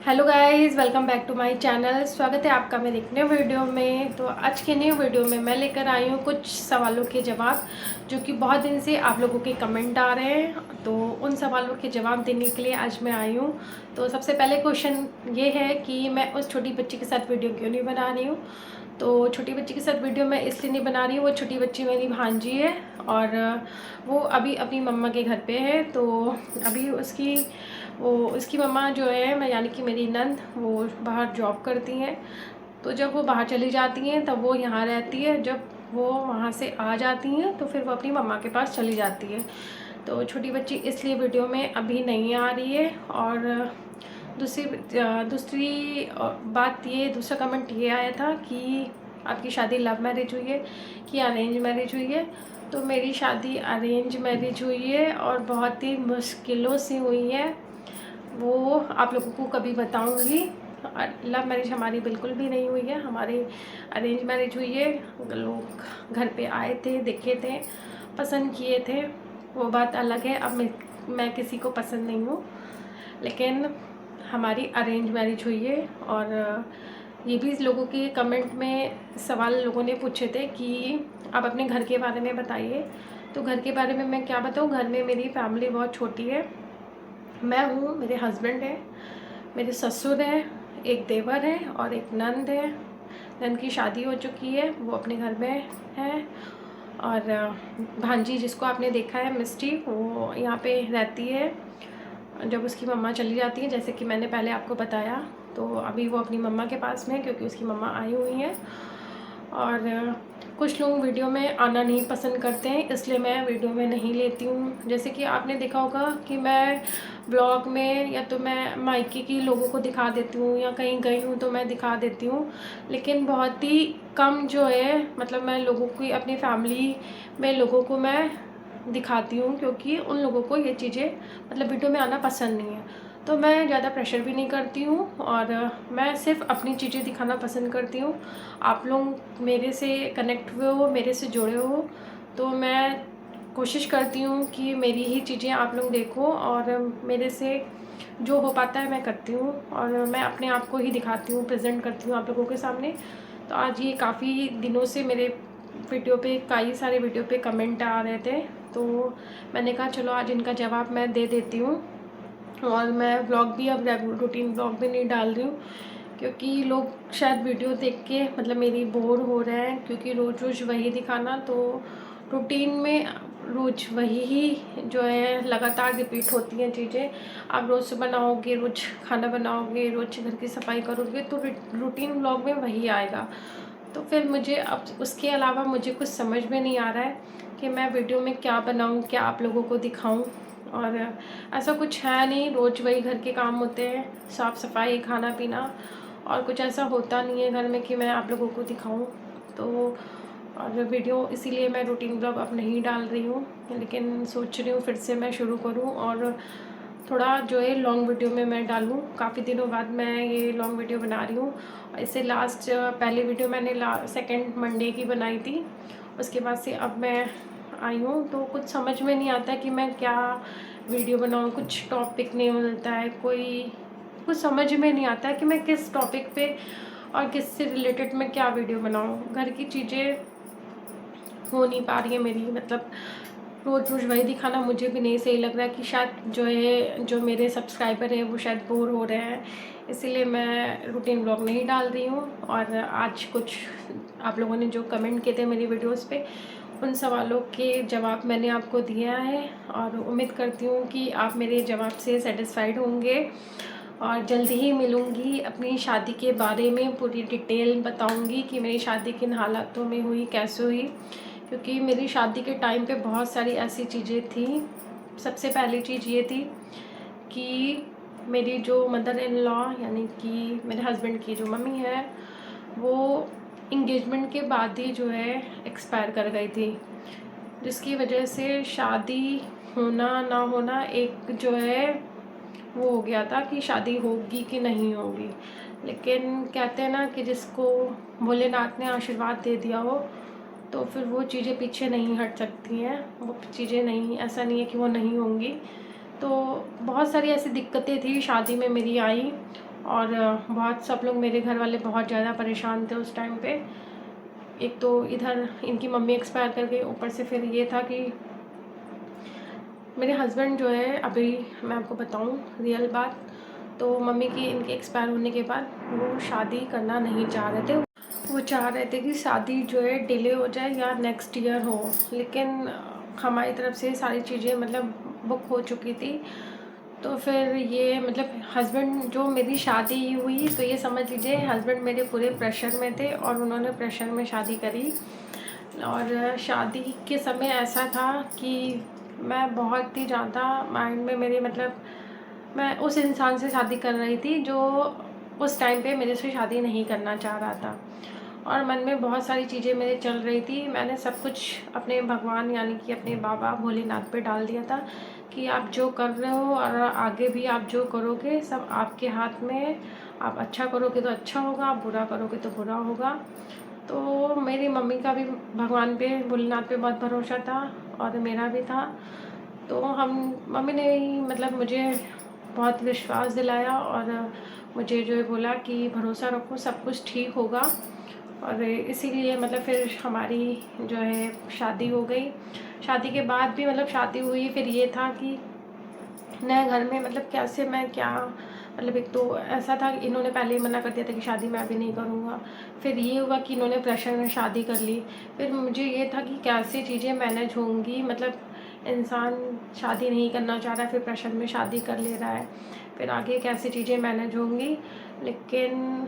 Hello guys, welcome back to my channel. स्वागत है आपका मेरे एक नए वीडियो में। तो आज के नए वीडियो में मैं लेकर आई हूँ कुछ सवालों के जवाब, जो कि बहुत दिन से आप लोगों के कमेंट आ रहे हैं। तो उन सवालों के जवाब देने के लिए आज मैं आई हूँ। तो सबसे पहले क्वेश्चन ये है कि मैं उस छोटी बच्ची के साथ वीडियो क्यों नहीं बना रही हूँ। तो छोटी बच्ची के साथ वीडियो मैं इसलिए नहीं बना रही हूँ, वो छोटी बच्ची मेरी भांजी है और वो अभी अपनी मम्मा के घर पे है। तो अभी उसकी मम्मा जो है, मैं यानी कि मेरी नंद, वो बाहर जॉब करती हैं। तो जब वो बाहर चली जाती हैं तब वो यहाँ रहती है, जब वो वहाँ से आ जाती हैं तो फिर वो अपनी मम्मा के पास चली जाती है। तो छोटी बच्ची इसलिए वीडियो में अभी नहीं आ रही है। और दूसरी बात ये, दूसरा कमेंट ये आया था कि आपकी शादी लव मैरिज हुई है कि अरेंज मैरिज हुई है। तो मेरी शादी अरेंज मैरिज हुई है और बहुत ही मुश्किलों से हुई है, वो आप लोगों को कभी बताऊंगी। लव मैरिज हमारी बिल्कुल भी नहीं हुई है, हमारी अरेंज मैरिज हुई है। लोग घर पे आए थे, देखे थे, पसंद किए थे, वो बात अलग है। अब मैं किसी को पसंद नहीं हूँ, लेकिन हमारी अरेंज मैरिज हुई है। और ये भी लोगों के कमेंट में सवाल लोगों ने पूछे थे कि आप अपने घर के बारे में बताइए। तो घर के बारे में मैं क्या बताऊँ, घर में मेरी फैमिली बहुत छोटी है। मैं हूँ, मेरे हस्बैंड है, मेरे ससुर हैं, एक देवर है और एक नंद है। नंद की शादी हो चुकी है, वो अपने घर में है। और भांजी जिसको आपने देखा है, मिस्टी, वो यहाँ पे रहती है जब उसकी मम्मा चली जाती है, जैसे कि मैंने पहले आपको बताया। तो अभी वो अपनी मम्मा के पास में है क्योंकि उसकी मम्मा आई हुई हैं। और कुछ लोग वीडियो में आना नहीं पसंद करते हैं, इसलिए मैं वीडियो में नहीं लेती हूँ। जैसे कि आपने देखा होगा कि मैं ब्लॉग में या तो मैं मायके की लोगों को दिखा देती हूँ या कहीं गई हूँ तो मैं दिखा देती हूँ, लेकिन बहुत ही कम जो है, मतलब मैं लोगों की, अपनी फैमिली में लोगों को मैं दिखाती हूँ, क्योंकि उन लोगों को ये चीज़ें, मतलब वीडियो में आना पसंद नहीं है। तो मैं ज़्यादा प्रेशर भी नहीं करती हूँ और मैं सिर्फ अपनी चीज़ें दिखाना पसंद करती हूँ। आप लोग मेरे से कनेक्ट हुए हो, मेरे से जुड़े हो, तो मैं कोशिश करती हूँ कि मेरी ही चीज़ें आप लोग देखो और मेरे से जो हो पाता है मैं करती हूँ। और मैं अपने आप को ही दिखाती हूँ, प्रेजेंट करती हूँ आप लोगों के सामने। तो आज ये काफ़ी दिनों से मेरे वीडियो पे, कई सारे वीडियो पे कमेंट आ रहे थे, तो मैंने कहा चलो आज इनका जवाब मैं दे देती हूँ। और मैं व्लॉग भी अब रूटीन व्लॉग भी नहीं डाल रही हूँ, क्योंकि लोग शायद वीडियो देख के, मतलब मेरी बोर हो रहे हैं, क्योंकि रोज़ रोज़ वही दिखाना। तो रूटीन में रोज़ वही ही जो है लगातार रिपीट होती हैं चीज़ें। आप रोज़ बनाओगे, रोज़ खाना बनाओगे, रोज़ घर की सफाई करोगे, तो रूटीन व्लॉग में वही आएगा। तो फिर मुझे अब उसके अलावा मुझे कुछ समझ में नहीं आ रहा है कि मैं वीडियो में क्या बनाऊँ, क्या आप लोगों को दिखाऊँ। और ऐसा कुछ है नहीं, रोज़ वही घर के काम होते हैं, साफ़ सफाई, खाना पीना, और कुछ ऐसा होता नहीं है घर में कि मैं आप लोगों को दिखाऊं। तो और वीडियो इसीलिए मैं रूटीन ब्लॉग अब नहीं डाल रही हूँ, लेकिन सोच रही हूँ फिर से मैं शुरू करूँ और थोड़ा जो है लॉन्ग वीडियो में मैं डालूँ। काफ़ी दिनों बाद मैं ये लॉन्ग वीडियो बना रही हूँ। इससे लास्ट पहले वीडियो मैंने सेकेंड मंडे की बनाई थी, उसके बाद से अब मैं आई हूँ। तो कुछ समझ में नहीं आता कि मैं क्या वीडियो बनाऊँ, कुछ टॉपिक नहीं मिलता है, कोई कुछ समझ में नहीं आता है कि मैं किस टॉपिक पे और किससे रिलेटेड मैं क्या वीडियो बनाऊँ। घर की चीज़ें हो नहीं पा रही है मेरी, मतलब रोज़ रोज़ वही दिखाना मुझे भी नहीं सही लग रहा है कि शायद जो है, जो मेरे सब्सक्राइबर हैं वो शायद बोर हो रहे हैं, इसीलिए मैं रूटीन ब्लॉग नहीं डाल रही हूँ। और आज कुछ आप लोगों ने जो कमेंट किए थे मेरी वीडियोस पे, उन सवालों के जवाब मैंने आपको दिया है और उम्मीद करती हूँ कि आप मेरे जवाब से सेटिस्फाइड होंगे। और जल्दी ही मिलूँगी, अपनी शादी के बारे में पूरी डिटेल बताऊँगी कि मेरी शादी किन हालातों में हुई, कैसे हुई, क्योंकि मेरी शादी के टाइम पे बहुत सारी ऐसी चीज़ें थी। सबसे पहली चीज़ ये थी कि मेरी जो मदर इन लॉ, यानी कि मेरे हस्बैंड की जो मम्मी है, वो इंगेजमेंट के बाद ही जो है एक्सपायर कर गई थी, जिसकी वजह से शादी होना ना होना एक जो है वो हो गया था कि शादी होगी कि नहीं होगी। लेकिन कहते हैं ना कि जिसको भोलेनाथ ने आशीर्वाद दे दिया हो, तो फिर वो चीज़ें पीछे नहीं हट सकती हैं, वो चीज़ें नहीं, ऐसा नहीं है कि वो नहीं होंगी। तो बहुत सारी ऐसी दिक्कतें थी शादी में मेरी आई, और बहुत सब लोग, मेरे घर वाले बहुत ज़्यादा परेशान थे उस टाइम पे। एक तो इधर इनकी मम्मी एक्सपायर कर गई, ऊपर से फिर ये था कि मेरे हस्बैंड जो है, अभी मैं आपको बताऊं रियल बात, तो मम्मी की इनके एक्सपायर होने के बाद वो शादी करना नहीं चाह रहे थे। वो चाह रहे थे कि शादी जो है डिले हो जाए या नेक्स्ट ईयर हो, लेकिन हमारी तरफ से सारी चीज़ें मतलब बुक हो चुकी थी। तो फिर ये मतलब हस्बैंड, जो मेरी शादी हुई तो ये समझ लीजिए हस्बैंड मेरे पूरे प्रेशर में थे और उन्होंने प्रेशर में शादी करी। और शादी के समय ऐसा था कि मैं बहुत ही ज़्यादा माइंड में मेरे मतलब मैं उस इंसान से शादी कर रही थी जो उस टाइम पे मेरे से शादी नहीं करना चाह रहा था, और मन में बहुत सारी चीज़ें मेरे चल रही थी। मैंने सब कुछ अपने भगवान यानी कि अपने बाबा भोलेनाथ पे डाल दिया था कि आप जो कर रहे हो और आगे भी आप जो करोगे सब आपके हाथ में है। आप अच्छा करोगे तो अच्छा होगा, आप बुरा करोगे तो बुरा होगा। तो मेरी मम्मी का भी भगवान पे भोलेनाथ पे बहुत भरोसा था और मेरा भी था। तो हम मम्मी ने ही मतलब मुझे बहुत विश्वास दिलाया और मुझे जो है बोला कि भरोसा रखो, सब कुछ ठीक होगा। और इसीलिए मतलब फिर हमारी जो है शादी हो गई। शादी के बाद भी मतलब शादी हुई, फिर ये था कि नए घर में मतलब कैसे मैं क्या मतलब, एक तो ऐसा था कि इन्होंने पहले ही मना कर दिया था कि शादी मैं अभी नहीं करूँगा। फिर ये हुआ कि इन्होंने प्रेशर में शादी कर ली। फिर मुझे ये था कि कैसे चीज़ें मैनेज होंगी, मतलब इंसान शादी नहीं करना चाह रहा है, फिर प्रेशर में शादी कर ले रहा है, फिर आगे कैसे चीज़ें मैनेज होंगी। लेकिन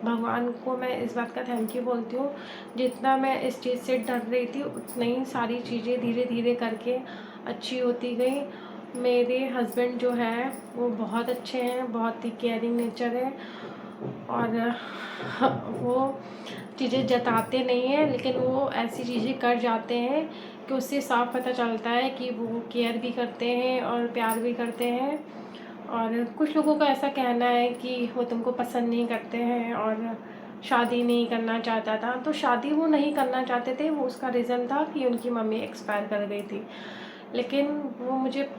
भगवान को मैं इस बात का थैंक यू बोलती हूँ, जितना मैं इस चीज़ से डर रही थी उतना ही सारी चीज़ें धीरे धीरे करके अच्छी होती गई। मेरे हस्बैंड जो है वो बहुत अच्छे हैं, बहुत ही केयरिंग नेचर है, और वो चीज़ें जताते नहीं हैं लेकिन वो ऐसी चीज़ें कर जाते हैं कि उससे साफ पता चलता है कि वो केयर भी करते हैं और प्यार भी करते हैं। और कुछ लोगों का ऐसा कहना है कि वो तुमको पसंद नहीं करते हैं और शादी नहीं करना चाहता था। तो शादी वो नहीं करना चाहते थे, वो उसका रीज़न था कि उनकी मम्मी एक्सपायर कर गई थी। लेकिन वो मुझे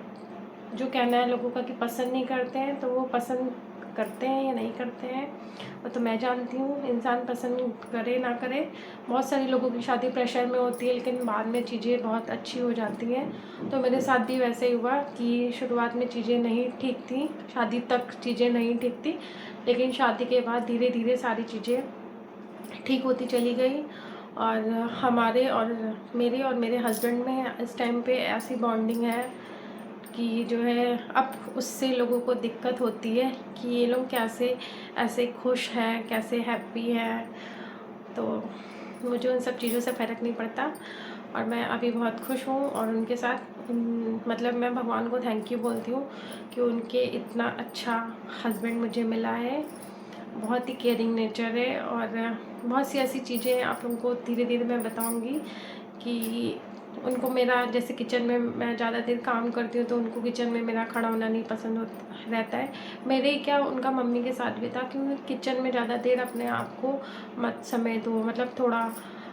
जो कहना है लोगों का कि पसंद नहीं करते हैं, तो वो पसंद करते हैं या नहीं करते हैं वो तो मैं जानती हूँ। इंसान पसंद करे ना करे, बहुत सारे लोगों की शादी प्रेशर में होती है लेकिन बाद में चीज़ें बहुत अच्छी हो जाती हैं। तो मेरे साथ भी वैसे ही हुआ कि शुरुआत में चीज़ें नहीं ठीक थी, शादी तक चीज़ें नहीं ठीक थी, लेकिन शादी के बाद धीरे धीरे सारी चीज़ें ठीक होती चली गई। और हमारे और मेरे हस्बैंड में इस टाइम पे ऐसी बॉन्डिंग है कि जो है अब उससे लोगों को दिक्कत होती है कि ये लोग कैसे ऐसे खुश हैं, कैसे हैप्पी हैं। तो मुझे उन सब चीज़ों से फ़र्क नहीं पड़ता और मैं अभी बहुत खुश हूँ। और उनके साथ मतलब मैं भगवान को थैंक यू बोलती हूँ कि उनके इतना अच्छा हस्बैंड मुझे मिला है। बहुत ही केयरिंग नेचर है और बहुत सी ऐसी चीज़ें आप लोगों को धीरे धीरे मैं बताऊँगी कि उनको मेरा जैसे किचन में मैं ज़्यादा देर काम करती हूँ तो उनको किचन में मेरा खड़ा होना नहीं पसंद होता रहता है। मेरे ही क्या, उनका मम्मी के साथ भी था कि किचन में ज़्यादा देर अपने आप को मत समय दो, मतलब थोड़ा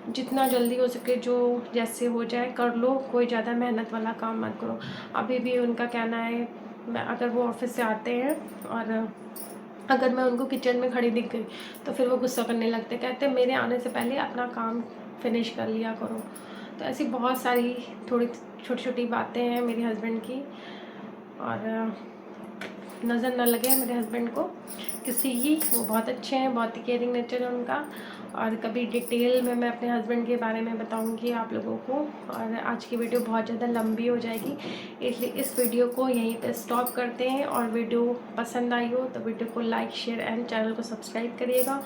जितना जल्दी हो सके जो जैसे हो जाए कर लो, कोई ज़्यादा मेहनत वाला काम मत करो। अभी भी उनका कहना है, मैं अगर वो ऑफिस से आते हैं और अगर मैं उनको किचन में खड़ी दिख गई तो फिर वो गुस्सा करने लगते, कहते मेरे आने से पहले अपना काम फिनिश कर लिया करो। तो ऐसी बहुत सारी थोड़ी छोटी छोटी बातें हैं मेरे हस्बैंड की। और नज़र ना लगे मेरे हस्बैंड को किसी की, वो बहुत अच्छे हैं, बहुत ही केयरिंग नेचर है उनका। और कभी डिटेल में मैं अपने हस्बैंड के बारे में बताऊंगी आप लोगों को। और आज की वीडियो बहुत ज़्यादा लंबी हो जाएगी, इसलिए इस वीडियो को यहीं पे स्टॉप करते हैं। और वीडियो पसंद आई हो तो वीडियो को लाइक शेयर एंड चैनल को सब्सक्राइब करिएगा।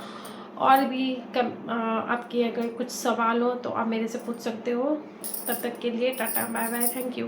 और भी आपके अगर कुछ सवाल हो तो आप मेरे से पूछ सकते हो। तब तक के लिए tata bye bye, thank you.